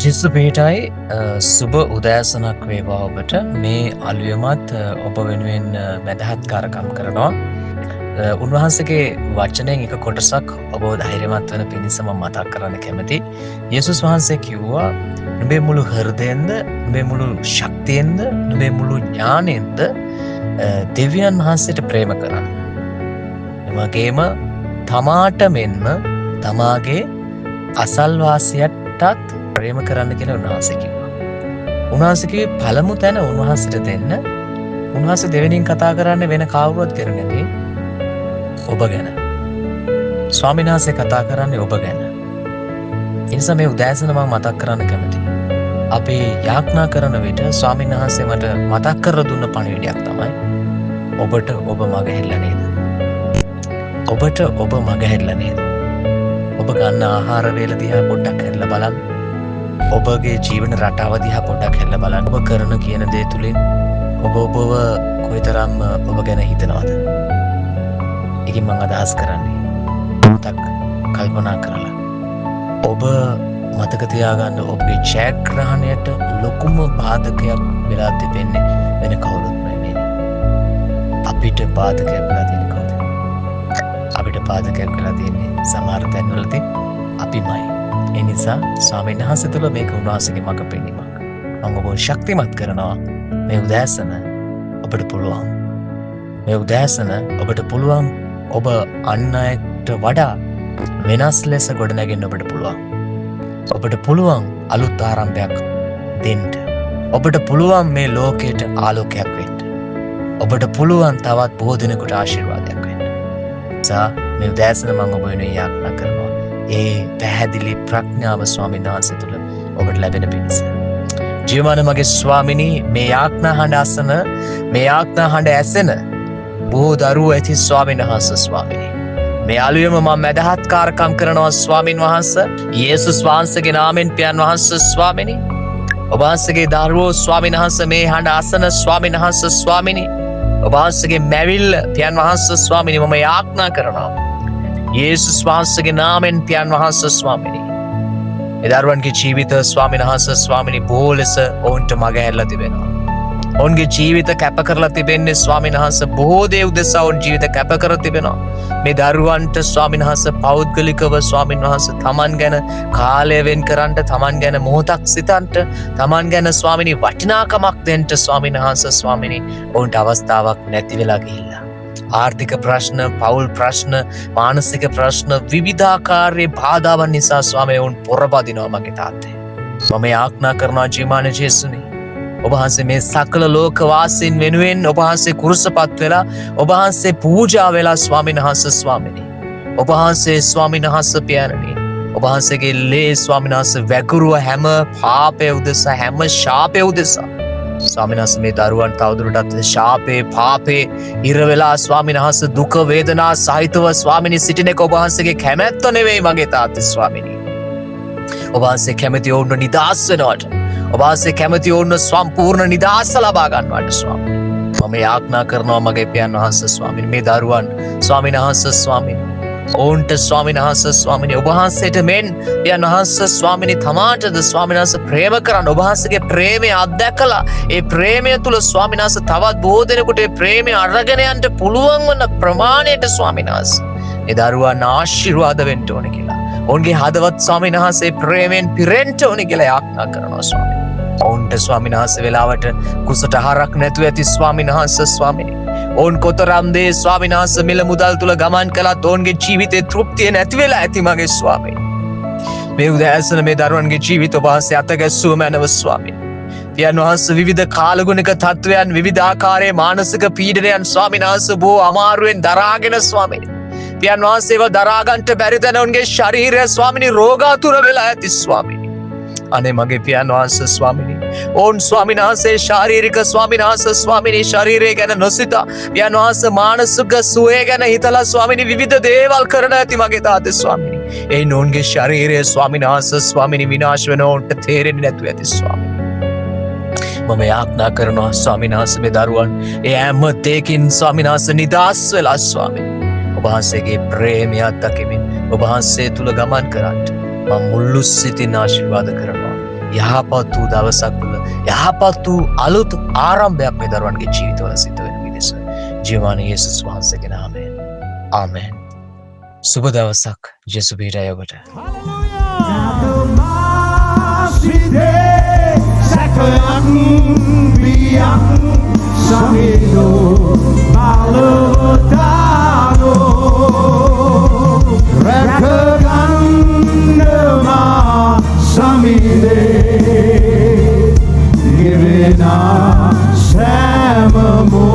ජෙසු පේටයි සුබ උදෑසනක් වේවා ඔබට මේ අලුයමත් ඔබ වෙනුවෙන් මැදහත්කාරකම් කරනවා. උන්වහන්සේගේ වචනයෙන් එක කොටසක් ඔබ ධෛර්යමත් වෙන පිණිස මම මතක් කරන්න කැමතියි. යේසුස් වහන්සේ කිව්වා නුඹේ මුළු හෘදයෙන්ද, නුඹේ මුළු ශක්තියෙන්ද, නුඹේ මුළු ඥාණයෙන්ද දෙවියන් වහන්සේට ප්‍රේම කරන්න. එවැගේම තමාට මෙන්ම තමාගේ අසල්වාසියටත් ප්‍රේම කරන්න කියලා උන්වහන්සේ කිව්වා. උන්වහන්සේ කිව්වේ පළමු තැන උන්වහන්සේට දෙන්න. උන්වහන්සේ දෙවෙනින් කතා කරන්නේ වෙන කාවුරුවත් කරන්නේ නෙවෙයි. ඔබ ගැන. ස්වාමීන් වහන්සේ කතා කරන්නේ ඔබ ගැන. ඒ නිසා මේ උදෑසන මම මතක් කරන්න කැමතියි. අපි යාඥා කරන විට ස්වාමීන් වහන්සේ මට මතක් කරලා දුන්න පණිවිඩයක් තමයි ඔබට ඔබ මග හැරිලා නේද? ඔබට ඔබ මග හැරිලා නේද? ඔබ ගන්න ආහාර වේල දිහා පොඩ්ඩක් හැරිලා බලන්න. ඔබගේ ජීවන රටාව දිහා පොඩ්ඩක් හැරිලා බලන්න. ඔබ කරන කියන දේ තුලින් ඔබව කොයිතරම් ඔබ ගැන හිතනවද? ඒකෙන් මම අදහස් කරන්නේ මතක් කල්පනා කරලා ඔබ මතක තියාගන්න ඔබගේ ජයග්‍රහණයට ලොකුම බාධකයක් වෙලා තිබෙන්නේ වෙන කවුරුත් නෙමෙයි. අපිට බාධකයක් වෙලා තියෙන්නේ කවුද? අපිට බාධකයක් වෙලා තියෙන්නේ සමහර තැන්වලදී අපිමයි. ඒ නිසා ස්වාමීන් වහන්සේ තුළ මේක උන්වහන්සේගේ මඟ පෙන්වීමක්. මම ඔබව ශක්තිමත් කරනවා. මේ උදෑසන ඔබට පුළුවන්. මේ උදෑසන ඔබට පුළුවන් ඔබ අන් අයට වඩා වෙනස් ලෙස ගොඩනැගෙන්න ඔබට පුළුවන්. ඔබට පුළුවන් අලුත් ආරම්භයක් දෙන්න. ඔබට පුළුවන් මේ ලෝකයට ආලෝකයක් වෙන්න. ඔබට පුළුවන් තවත් බොහෝ දෙනෙකුට ආශිර්වාදයක් වෙන්න. මේ උදෑසන මම ඔබ වෙනුවෙන් යාඥා කරනවා. ඒ පැහැදිලි ප්‍රඥාව ස්වාමීන් වහන්සේ තුළ ඔබට ලැබෙන පිණිස. ජීවමාන මගේ ස්වාමිනී, මේ යාඥා හඬ අසන, මේ යාඥා හඬ ඇසෙන බොහෝ දරුවෝ ඇති ස්වාමීන් වහන්සේ ස්වාමිනී. මේ අලුයම මම මැදහත්කාරකම් කරනවා ස්වාමීන් වහන්සේ. යේසුස් වහන්සේගේ නාමයෙන් පියන් වහන්සේ ස්වාමිනී. ඔබ වහන්සේගේ දරුවෝ ස්වාමීන් වහන්සේ මේ හඬ අසන ස්වාමීන් වහන්සේ ස්වාමිනී. ඔබ වහන්සේගේ මැවිල්ල පියන් වහන්සේ ස්වාමිනී මම යාඥා කරනවා. යේසුස් වහන්සේගේ නාමයෙන් පියන් වහන්සේ ස්වාමිනී. ඒ දරුවන්ගේ ජීවිත ස්වාමීන් වහන්සේ ස්වාමිනී බොහෝ ලෙස ඔවුන්ට මග හැරලා තිබෙනවා. ඔවුන්ගේ ජීවිත කැප කරලා තිබෙන්නේ ස්වාමීන් වහන්සේ බොහෝ දේ උදෙසා ඔවුන් ජීවිත කැප කර තිබෙනවා. මේ දරුවන්ට ස්වාමීන් වහන්සේ පෞද්ගලිකව ස්වාමීන් වහන්සේ තමන් ගැන කාලය වෙන් කරන්න, තමන් ගැන මොහොතක් සිතන්න, තමන් ගැන ස්වාමිනී වටිනාකමක් දෙන්න ස්වාමීන් වහන්සේ ස්වාමිනී ඔවුන්ට අවස්ථාවක් නැති වෙලා ගිහිල්ලා. ආර්ථික ප්‍රශ්න, පෞල් ප්‍රශ්න, මානසික ප්‍රශ්න, විවිධාකාරයේ බාධාවන් නිසා ස්වාමී ඔවුන් පොරබදිනවා මගේ තාත්තේ. මම යාඥා කරනවා ජීවමාන ජේසුනි. ඔබ වහන්සේ මේ සකල ලෝකවාසීන් වෙනුවෙන් ඔබ වහන්සේ කුරුසපත් වෙලා ඔබ වහන්සේ පූජා වෙලා ස්වාමීන් වහන්සේ ස්වාමිනී. ඔබ වහන්සේ ස්වාමීන් වහන්සේ පියාණනි. ඔබ වහන්සේගේ ලේ ස්වාමීන් වහන්සේ වැගුරුව හැම පාපය උදෙසා, හැම ශාපය උදෙසා ස්වාමීන් වහන්සේ මේ දරුවන් තවදුරටත් ශාපේ පාපේ ඉර වෙලා ස්වාමීන් වහන්සේ දුක වේදනා සහිතව ස්වාමිනී සිටින එක ඔබ වහන්සේගේ කැමැත්ත නෙවෙයි මගේ තාත්තේ ස්වාමිනී. ඔබ වහන්සේ කැමති වුණ නිදහස් වෙනවට, ඔබ වහන්සේ කැමති වුණ සම්පූර්ණ නිදහස ලබා ගන්නවට ස්වාමීනි. මම යාඥා කරනවා මගේ පියන් වහන්සේ ස්වාමීනි මේ දරුවන් ස්වාමීන් වහන්සේ ස්වාමීනි ඔවුන්ට ස්වාමීන් වහන්සේ ස්වාමීනි ඔබ වහන්සේට මෙන් පියන් වහන්සේ ස්වාමීනි තමාටද ස්වාමීන් වහන්සේ ප්‍රේම කරන්න, ඔබ වහන්සේගේ ප්‍රේමය අත්දැකලා ඒ ප්‍රේමය තුල ස්වාමීන් වහන්සේ තවත් බොහෝ දෙනෙකුට ඒ ප්‍රේමය අරගෙන යන්න පුළුවන් වන ප්‍රමාණයට ස්වාමීන් වහන්සේ ඒ දරුවන් ආශිර්වාද වෙන්න ඕනේ කියලා. ඔවුන්ගේ හදවත් ස්වාමීන් වහන්සේ ප්‍රේමයෙන් පිරෙන්න ඕනේ කියලා යාඥා කරනවා ස්වාමීනි. ඔවුන්ට ස්වාමීන් වහන්සේ වෙලාවට කුසට ආහාරක් නැතුව ඇති ස්වාමීන් වහන්සේ ස්වාමීනි. ඔවුන් කොතරම් දේ ස්වාමීන් වහන්සේ මිල මුදල් තුල ගමන් කළත් ඔවුන්ගේ ජීවිතේ තෘප්තිය නැති වෙලා ඇති මගේ ස්වාමීනි. මේ උදෑසන මේ දරුවන්ගේ ජීවිත ඔබ වහන්සේ අතගැස්සුව මැනව ස්වාමීනි. පියන් වහන්සේ විවිධ කාලගුණික තත්වයන්, විවිධ ආකාරයේ මානසික පීඩනයන් ස්වාමීන් වහන්සේ බොහෝ අමාරුවෙන් දරාගෙන ස්වාමීනි. පියන් වහන්සේව දරා ගන්නට බැරි තැන ඔවුන්ගේ ශරීරය ස්වාමීනි රෝගාතුර වෙලා ඇති ස්වාමීනි. අනේ මගේ පියන් වහන්සේ ස්වාමීනි ඔවුන් ස්වාමීන් වහන්සේ ශාරීරික ස්වාමීන් වහන්සේ ස්වාමීනි ශරීරය ගැන නොසිතා පියන් වහන්සේ මානසික සුවය ගැන හිතලා ස්වාමීනි විවිධ දේවල් කරන ඇති මගේ තාත්තේ ස්වාමීනි. ඒ නෝන්ගේ ශරීරය ස්වාමීන් වහන්සේ ස්වාමීනි විනාශ වෙන ඔවුන්ට තේරෙන්නේ නැතුව ඇති ස්වාමීනි. මම යාඥා කරනවා ස්වාමීන් වහන්සේ මේ දරුවන් ඒ හැම දෙයකින් ස්වාමීන් වහන්සේ නිදහස් වෙලා ස්වාමීනි ඔබ වහන්සේගේ ප්‍රේමය අත්දැකීමෙන් ඔබ වහන්සේ තුල ගමන් කරන්න මම මුළු සිතින් ආශිර්වාද කරනවා. යහපත් වූ දවසක් තුළ යහපත් වූ අලුත් ආරම්භයක් මේ දරුවන්ගේ ජීවිතවල සිද්ධ වෙන විදිස ජීවමාන යේසුස් වහන්සේගේ නාමයෙන් ආමෙන්. සුබ දවසක්. ජේසු පිටයි ඔබට. Giving us ceremony.